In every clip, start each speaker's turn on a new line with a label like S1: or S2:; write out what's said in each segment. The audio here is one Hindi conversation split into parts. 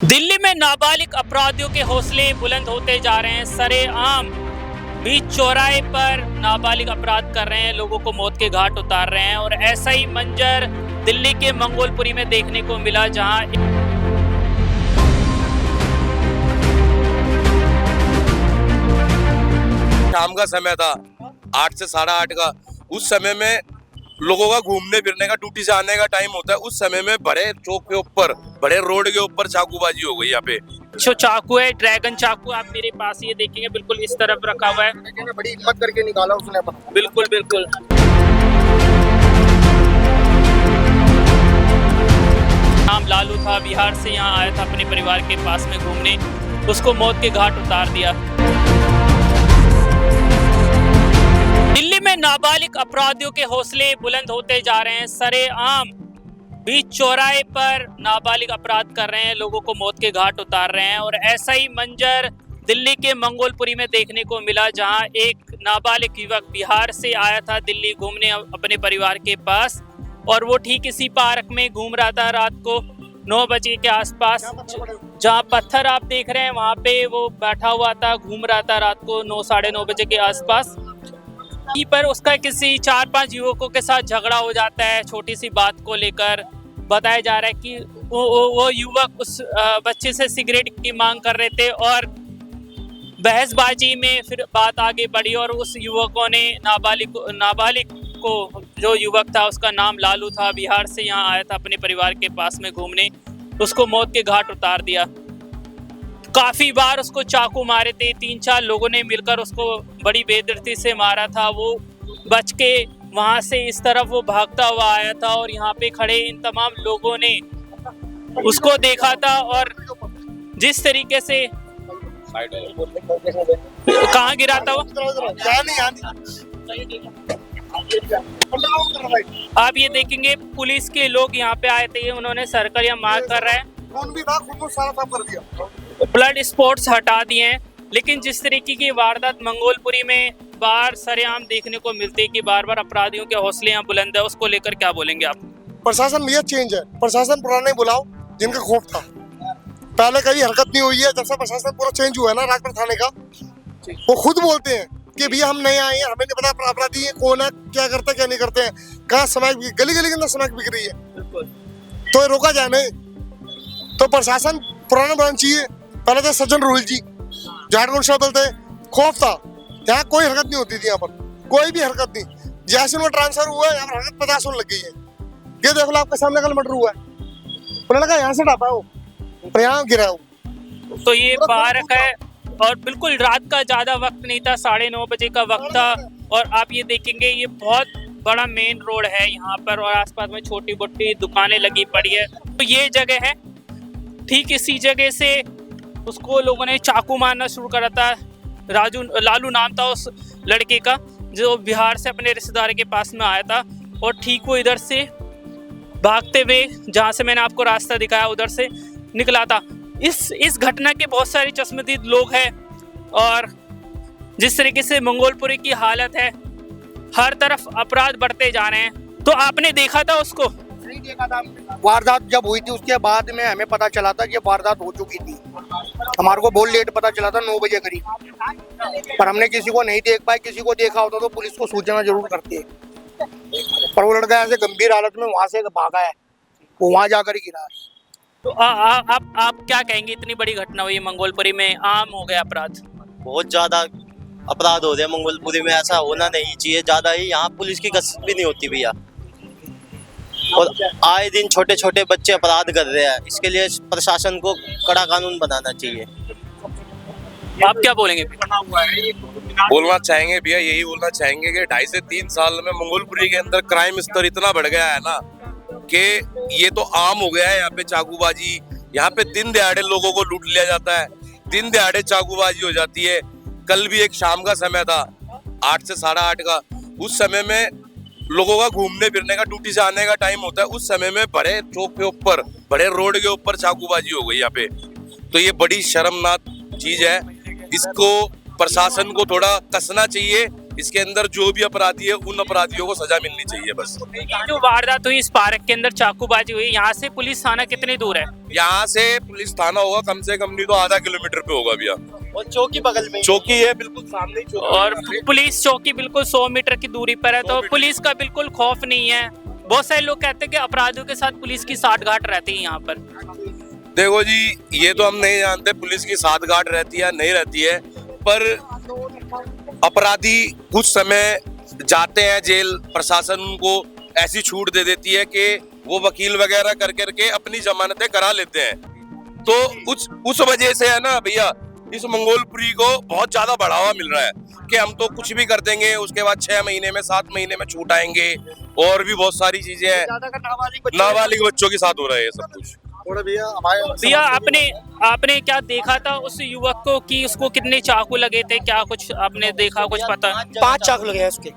S1: दिल्ली में नाबालिग अपराधियों के हौसले बुलंद होते जा रहे हैं। सरेआम बीच चौराहे पर नाबालिग अपराध कर रहे हैं, लोगों को मौत के घाट उतार रहे हैं। और ऐसा ही मंजर दिल्ली के मंगोलपुरी में देखने को मिला, जहां
S2: शाम का समय था, 8 से 8:30 का। उस समय में लोगों का घूमने फिरने का, ड्यूटी से आने का टाइम होता है। उस समय में बड़े चौक के ऊपर, बड़े रोड के ऊपर चाकूबाजी हो गई। यहाँ पे
S1: जो चाकू है, ड्रैगन चाकू, आप मेरे पास ये देखेंगे, बिल्कुल इस तरफ रखा हुआ है।
S3: बड़ी हिम्मत करके निकाला उसने अपना।
S1: बिल्कुल बिल्कुल। नाम लालू था, बिहार से यहाँ आया था अपने परिवार के पास में घूमने, उसको मौत के घाट उतार दिया। दिल्ली में नाबालिग अपराधियों के हौसले बुलंद होते जा रहे हैं। सरेआम बीच चौराहे पर नाबालिग अपराध कर रहे हैं, लोगों को मौत के घाट उतार रहे हैं। और ऐसा ही मंजर दिल्ली के मंगोलपुरी में देखने को मिला, जहां एक नाबालिग युवक बिहार से आया था दिल्ली घूमने अपने परिवार के पास, और वो ठीक इसी पार्क में घूम रहा था रात को 9 बजे के आसपास। जहां पत्थर आप देख रहे हैं, वहां पे वो बैठा हुआ था, घूम रहा था रात को 9 साढ़े 9 बजे के आसपास। पर उसका किसी 4-5 युवकों के साथ झगड़ा हो जाता है, छोटी सी बात को लेकर। बताया जा रहा है कि वो युवक उस बच्चे से सिगरेट की मांग कर रहे थे, और बहसबाजी में फिर बात आगे बढ़ी, और उस युवकों ने नाबालिग को, जो युवक था उसका नाम लालू था, बिहार से यहाँ आया था अपने परिवार के पास में घूमने, उसको मौत के घाट उतार दिया। काफी बार उसको चाकू मारे थे, 3-4 लोगों ने मिलकर उसको बड़ी बेदर्दी से मारा था। वो बच के वहां से इस तरफ वो भागता हुआ आया था, और यहाँ पे खड़े इन तमाम लोगों ने उसको देखा था। और जिस तरीके से कहाँ गिरा था वो, आप ये देखेंगे, पुलिस के लोग यहाँ पे आए थे, उन्होंने सर्कल या मार कर रहे हैं, ब्लड स्पॉट्स हटा दिए हैं। लेकिन जिस तरीके की वारदात मंगोलपुरी में बार सरेआम देखने को मिलती है कि बार बार अपराधियों के हौसले यहाँ बुलंद है, उसको लेकर क्या बोलेंगे आप?
S3: प्रशासन भैया चेंज है, प्रशासन पुराने बुलाओ जिनका खौफ था। पहले कभी हरकत नहीं हुई है, जब से प्रशासन पूरा चेंज हुआ है ना राजपुर थाने का, वो खुद बोलते हैं कि भैया हम नए आए हैं, हमें नहीं पता अपराधी है कौन है, क्या करते हैं क्या नहीं करते हैं, कहाँ समय गली गली के अंदर समय बिक रही है, तो रोका जाए नहीं। तो प्रशासन पुराना बनाना चाहिए। पहले थे सज्जन रोहिल जी, झारखंड कांस्टेबल थे, खौफ था, यहाँ कोई हरकत नहीं होती थी, यहाँ पर कोई भी हरकत नहीं। जैसे उनका ट्रांसफर हुआ है, यहाँ पर हरकत 50 होने लग गई है। ये देख लो, आपके सामने कल मर्डर हुआ है, उन्होंने कहा यहाँ से ढापा हो, पर यहाँ गिरा हो।
S1: तो ये पार्क है, और बिल्कुल रात का ज्यादा वक्त नहीं था, 9:30 बजे का वक्त था। और आप ये देखेंगे, ये बहुत बड़ा मेन रोड है यहाँ पर, और आसपास में छोटी मोटी दुकानें लगी पड़ी है। तो ये जगह है, ठीक इसी जगह से उसको लोगों ने चाकू मारना शुरू करा था। लालू नाम था उस लड़के का, जो बिहार से अपने रिश्तेदार के पास में आया था, और ठीक वो इधर से भागते हुए, जहाँ से मैंने आपको रास्ता दिखाया, उधर से निकला था। इस घटना के बहुत सारे चश्मदीद लोग हैं, और जिस तरीके से मंगोलपुरी की हालत है, हर तरफ अपराध बढ़ते जा रहे हैं। तो आपने देखा था उसको?
S3: नहीं देखा था। वारदात जब हुई थी उसके बाद में हमें पता चला था कि वारदात हो चुकी थी। हमारे को बहुत लेट पता चला था, 9 बजे करीब, पर हमने किसी को नहीं देख पाए। किसी को देखा होता तो पुलिस को सूचना जरूर करते हैं, पर वो लड़का ऐसे गंभीर हालत में वहां से भागा है, वो वहां जाकर ही गिरा है।
S1: तो आप क्या कहेंगे, इतनी बड़ी घटना हुई मंगोलपुरी में, आम हो गया अपराध?
S4: बहुत ज्यादा अपराध हो रहे हैं मंगोलपुरी में, ऐसा होना नहीं चाहिए। ज्यादा ही यहाँ पुलिस की गश्त भी नहीं होती भैया, और आए दिन छोटे छोटे बच्चे अपराध कर रहे हैं। इसके लिए प्रशासन को कड़ा कानून बनाना चाहिए।
S1: आप क्या बोलेंगे?
S2: बोलना चाहेंगे भैया, यही बोलना चाहेंगे कि 2.5 से 3 साल में मंगोलपुरी के अंदर क्राइम स्तर इतना बढ़ गया है ना, कि ये तो आम हो गया है। यहाँ पे चाकूबाजी, यहाँ पे दिन दहाड़े लोगों को लूट लिया जाता है, दिन दहाड़े चाकूबाजी हो जाती है। कल भी एक शाम का समय था, 8 से 8:30 का। उस समय में लोगों का घूमने फिरने का, ड्यूटी से आने का टाइम होता है। उस समय में बड़े चौक के ऊपर, बड़े रोड के ऊपर चाकूबाजी हो गई यहाँ पे। तो ये बड़ी शर्मनाक चीज है, इसको प्रशासन को थोड़ा कसना चाहिए इसके अंदर जो भी अपराधी है उन अपराधियों को सजा मिलनी चाहिए बस।
S1: ये जो वारदात हुई इस पार्क के अंदर, चाकूबाजी हुई, यहाँ से पुलिस थाना कितनी दूर है?
S2: यहाँ से पुलिस थाना होगा कम से कम नहीं तो आधा किलोमीटर पे होगा भैया।
S4: और चौकी बगल में,
S2: चौकी है बिल्कुल सामने ही चौकी
S1: और पुलिस चौकी बिल्कुल 100 मीटर की दूरी पर है, तो पुलिस का बिल्कुल खौफ नहीं है। बहुत सारे लोग कहते हैं कि अपराधियों के साथ पुलिस की साठगांठ रहती है यहाँ पर।
S2: देखो जी, ये तो हम नहीं जानते पुलिस की साठगांठ रहती है नहीं रहती है, पर अपराधी कुछ समय जाते हैं जेल, प्रशासन उनको ऐसी छूट दे देती है कि वो वकील वगैरह कर करके अपनी जमानतें करा लेते हैं। तो उस वजह से है ना भैया, इस मंगोलपुरी को बहुत ज्यादा बढ़ावा मिल रहा है कि हम तो कुछ भी कर देंगे, उसके बाद 6 महीने में 7 महीने में छूट आएंगे, और भी बहुत सारी चीजें हैं। नाबालिग बच्चों के साथ हो रहा है ये सब कुछ।
S3: भैया
S1: आपने क्या देखा था उस युवक को कि उसको कितने चाकू लगे थे, क्या कुछ आपने देखा, कुछ पता?
S5: 5 चाकू लगे हैं उसके,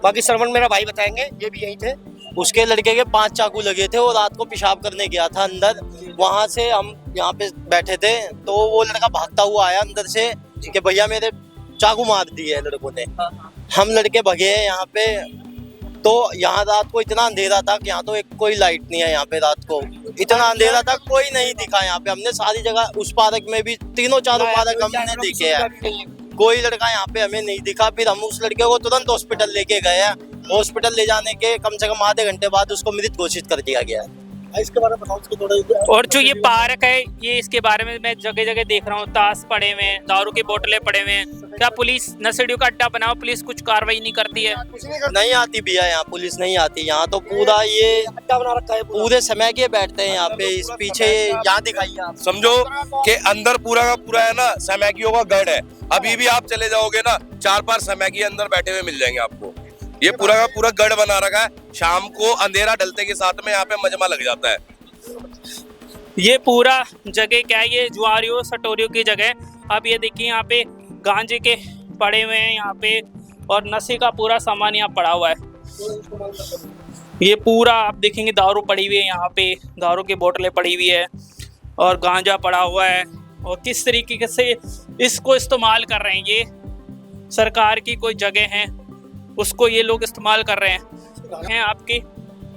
S5: बाकी श्रवण मेरा भाई बताएंगे, ये भी यही थे।
S4: उसके लड़के के 5 चाकू लगे थे। वो रात को पेशाब करने गया था अंदर, वहां से हम यहाँ पे बैठे थे तो वो लड़का भागता हुआ आया अंदर से कि भैया मेरे चाकू मार दिए है लड़कों ने। हम लड़के भगे यहाँ पे, तो यहाँ रात को इतना अंधेरा था कि यहाँ तो एक कोई लाइट नहीं है। यहाँ पे रात को इतना अंधेरा था, कोई नहीं दिखा। यहाँ पे हमने सारी जगह, उस पार्क में भी 3-4 पार्क हमने देखे हैं, कोई लड़का यहाँ पे हमें नहीं दिखा। फिर हम उस लड़के को तुरंत हॉस्पिटल लेके गए हैं। हॉस्पिटल ले जाने के कम से कम आधे घंटे बाद उसको मृत घोषित कर दिया गया है।
S3: इसके बारे में बताओ उसको थोड़ा।
S1: और जो ये पार्क है, ये इसके बारे में मैं जगह जगह देख रहा हूँ, ताश पड़े हुए हैं, दारू की बोतलें पड़े हुए हैं। क्या पुलिस नशेड़ियों का अड्डा बना, पुलिस कुछ कार्रवाई नहीं करती है?
S4: नहीं आती भैया, यहाँ पुलिस नहीं आती। यहाँ तो पूरा ये
S5: अड्डा बना रखा है,
S4: पूरे समय के बैठते हैं यहाँ पे। इस पीछे यहाँ दिखाइए आप,
S2: समझो कि अंदर पूरा का पूरा है ना समैकियों का गढ़ है। अभी भी आप चले जाओगे ना, 4-5 समैकी अंदर बैठे हुए मिल जाएंगे आपको। ये पूरा का पूरा गढ़ बना रखा है। शाम को अंधेरा डलते के साथ में यहाँ पे मजमा लग जाता है।
S1: ये पूरा जगह क्या है, ये जुआरियों सटोरियों की जगह है। अब ये देखिए यहाँ पे गांजे के पड़े हुए हैं यहाँ पे, और नशे का पूरा सामान यहाँ पड़ा हुआ है। ये पूरा आप देखेंगे दारू पड़ी हुई है यहाँ पे, दारू की बोतलें पड़ी हुई है और गांजा पड़ा हुआ है। और किस तरीके से इसको इस्तेमाल कर रहे हैं, ये सरकार की कोई जगह है उसको ये लोग इस्तेमाल कर रहे हैं। आपकी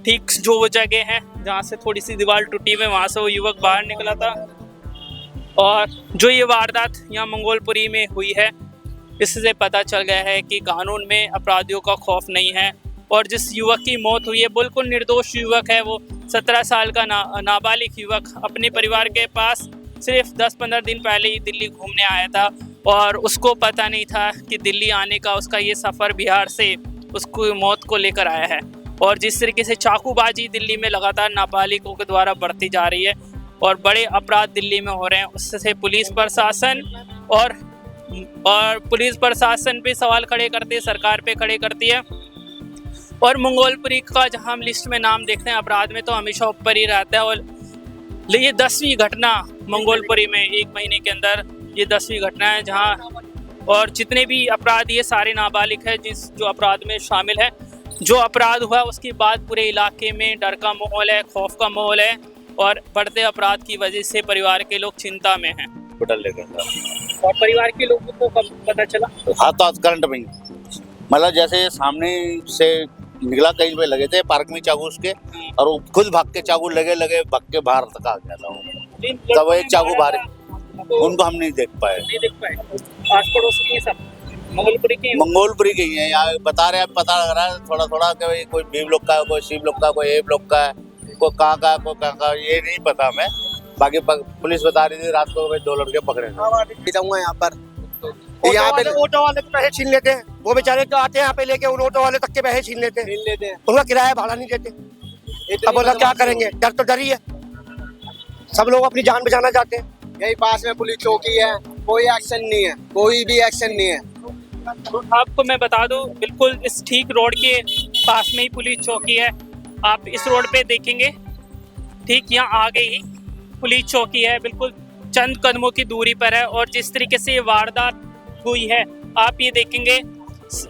S1: ठीक जो वो जगह है जहाँ से थोड़ी सी दीवार टूटी हुई, वहाँ से वो युवक बाहर निकला था। और जो ये वारदात यहाँ मंगोलपुरी में हुई है, इससे पता चल गया है कि कानून में अपराधियों का खौफ नहीं है। और जिस युवक की मौत हुई है बिल्कुल निर्दोष युवक है, वो 17 साल का नाबालिग युवक अपने परिवार के पास सिर्फ 10-15 दिन पहले ही दिल्ली घूमने आया था, और उसको पता नहीं था कि दिल्ली आने का उसका ये सफ़र बिहार से उसको मौत को लेकर आया है। और जिस तरीके से चाकूबाजी दिल्ली में लगातार नाबालिगों के द्वारा बढ़ती जा रही है और बड़े अपराध दिल्ली में हो रहे हैं, उससे पुलिस प्रशासन और पुलिस प्रशासन पे सवाल खड़े करती है, सरकार पे खड़े करती है। और मंगोलपुरी का जहां हम लिस्ट में नाम देखते हैं अपराध में, तो हमेशा ऊपर ही रहता है। और ये 10वीं घटना मंगोलपुरी में 1 महीने के अंदर, ये 10वीं घटना है जहां, और जितने भी अपराध ये सारे नाबालिग है जो अपराध में शामिल है। जो अपराध हुआ उसके बाद पूरे इलाके में डर का माहौल है, खौफ का माहौल है, और बढ़ते अपराध की वजह से परिवार के लोग चिंता में हैं।
S6: हॉस्पिटल लेकर था।
S1: और परिवार के लोगों को कब पता चला?
S6: हाँ, तो करंट में मतलब जैसे सामने से निकला, कहीं पे लगे थे पार्क में चाकू उसके, और वो खुद भाग के चाकू लगे भाग के बाहर तक आ गया था वो। तब एक चाकू बाहर, उनको हम नहीं देख पाए।
S1: आस पड़ोस के सब
S6: मंगोलपुरी के ही है। यहाँ बता रहे हैं, पता लग रहा है थोड़ा थोड़ा कि भाई कोई बी ब्लॉक का है, कोई सी ब्लॉक का, कोई ए ब्लॉक का है, कोई कहाँ का है, कोई कहाँ का, ये नहीं पता हमें। बाकी पुलिस बता रही थी रात को 2 लड़के पकड़े
S5: जाऊंगा यहाँ पर। यहाँ पे ऑटो वाले के पैसे छीन लेते हैं, वो बेचारे तो आते हैं यहाँ पे लेके, उन ऑटो वाले तक के पैसे छीन लेते हैं, उनका किराया भाड़ा नहीं देते। अब बोला क्या करेंगे, डर तो डर ही है, सब लोग अपनी जान बचाना चाहते हैं।
S7: यही पास में पुलिस चौकी है, कोई एक्शन नहीं है, कोई भी एक्शन नहीं है।
S1: तो आपको मैं बता दूं, बिल्कुल इस ठीक रोड के पास में ही पुलिस चौकी है। आप इस रोड पे देखेंगे, ठीक यहाँ आगे ही पुलिस चौकी है, बिल्कुल चंद कदमों की दूरी पर है। और जिस तरीके से ये वारदात हुई है, आप ये देखेंगे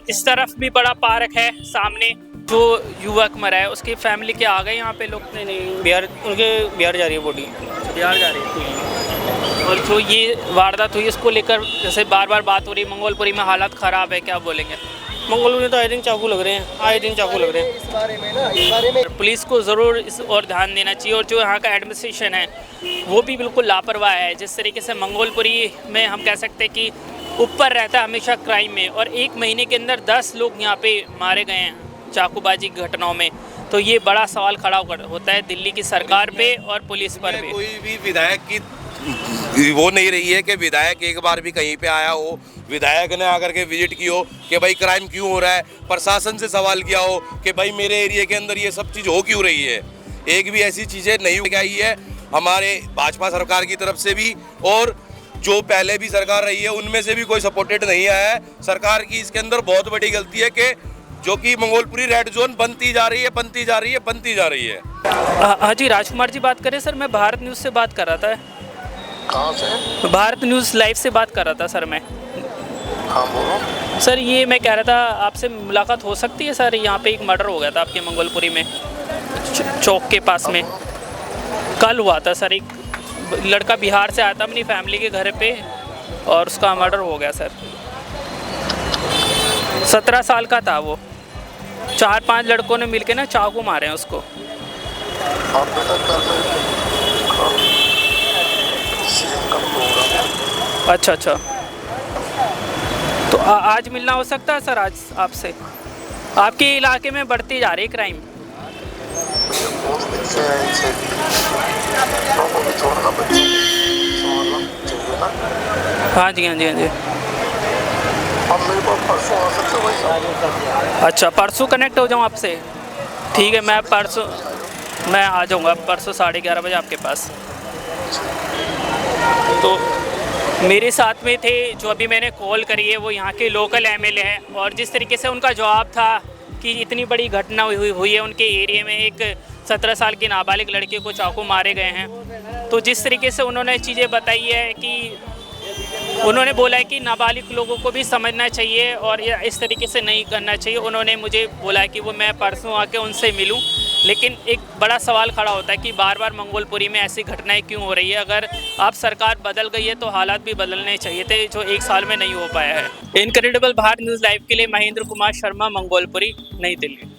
S1: इस तरफ भी बड़ा पार्क है, सामने जो युवक मरा है उसकी फैमिली के आ गए यहाँ पे लोग। नहीं,
S5: बिहार जा रही है बॉडी,
S1: बिहार जा रही है। और जो ये वारदात हुई इसको लेकर जैसे बार बार बात हो रही, मंगोलपुरी में हालात ख़राब है, क्या बोलेंगे? मंगोलपुरी में तो आए दिन चाकू लग रहे हैं, आए दिन चाकू लग रहे हैं।
S7: इस बारे में ना, इस बारे में
S1: पुलिस को ज़रूर इस और ध्यान देना चाहिए, और जो यहाँ का एडमिनिस्ट्रेशन है वो भी बिल्कुल लापरवाह है। जिस तरीके से मंगोलपुरी में हम कह सकते हैं कि ऊपर रहता है हमेशा क्राइम में, और 1 महीने के अंदर 10 लोग यहाँ पे मारे गए हैं चाकूबाजी की घटनाओं में, तो ये बड़ा सवाल खड़ा होता है दिल्ली की सरकार पे और पुलिस पर भी।
S2: कोई भी विधायक की वो नहीं रही है कि विधायक एक बार भी कहीं पे आया हो, विधायक ने आकर के विजिट की हो कि भाई क्राइम क्यों हो रहा है, प्रशासन से सवाल किया हो कि भाई मेरे एरिया के अंदर ये सब चीज़ हो क्यों रही है। एक भी ऐसी चीज़ें नहीं आई है हमारे भाजपा सरकार की तरफ से भी, और जो पहले भी सरकार रही है उनमें से भी कोई सपोर्टेड नहीं आया है। सरकार की इसके अंदर बहुत बड़ी गलती है कि जो कि मंगोलपुरी रेड जोन बनती जा रही है, बनती जा रही है, बनती जा रही है।
S1: हाँ जी, राजकुमार जी बात करें सर, मैं भारत न्यूज़ से बात कर रहा था।
S8: कहाँ से?
S1: भारत न्यूज़ लाइव से बात कर रहा था सर मैं।
S8: हाँ बोलो।
S1: सर ये मैं कह रहा था आपसे मुलाकात हो सकती है सर, यहाँ पे एक मर्डर हो गया था आपके मंगोलपुरी में, चौक के पास में कल हुआ था सर। एक लड़का बिहार से आया था अपनी फैमिली के घर पे और उसका मर्डर हो गया सर। 17 साल का था वो, 4-5 लड़कों ने मिलके ना चाकू मारे हैं उसको।
S8: आप बेटा कल सीएम का प्रोग्राम है।
S1: अच्छा अच्छा, तो आज मिलना हो सकता है सर आज आपसे? आपके इलाके में बढ़ती जा रही है क्राइम।
S8: बहुत दिन से है इसे लोगों को छोड़ना बच्चे संभालना चाहिए ना।
S1: हाँ जी हाँ जी हाँ जी।
S8: अब मेरे पास परसों आ सकते भाई साहब?
S1: अच्छा, परसों कनेक्ट हो जाऊँ आपसे? ठीक है, मैं परसों मैं आ जाऊँगा परसों 11:30 बजे आपके पास। तो मेरे साथ में थे जो अभी मैंने कॉल करी है वो यहाँ के लोकल एमएलए हैं, और जिस तरीके से उनका जवाब था कि इतनी बड़ी घटना हुई है उनके एरिया में, एक 17 साल की नाबालिग लड़के को चाकू मारे गए हैं, तो जिस तरीके से उन्होंने चीज़ें बताई है कि उन्होंने बोला है कि नाबालिग लोगों को भी समझना चाहिए और इस तरीके से नहीं करना चाहिए। उन्होंने मुझे बोला है कि वो मैं परसों आके उनसे मिलूं, लेकिन एक बड़ा सवाल खड़ा होता है कि बार बार मंगोलपुरी में ऐसी घटनाएं क्यों हो रही है। अगर आप सरकार बदल गई है तो हालात भी बदलने चाहिए थे, जो 1 साल में नहीं हो पाया है। इनक्रेडिबल भारत न्यूज़ लाइव के लिए महेंद्र कुमार शर्मा, मंगोलपुरी, नई दिल्ली।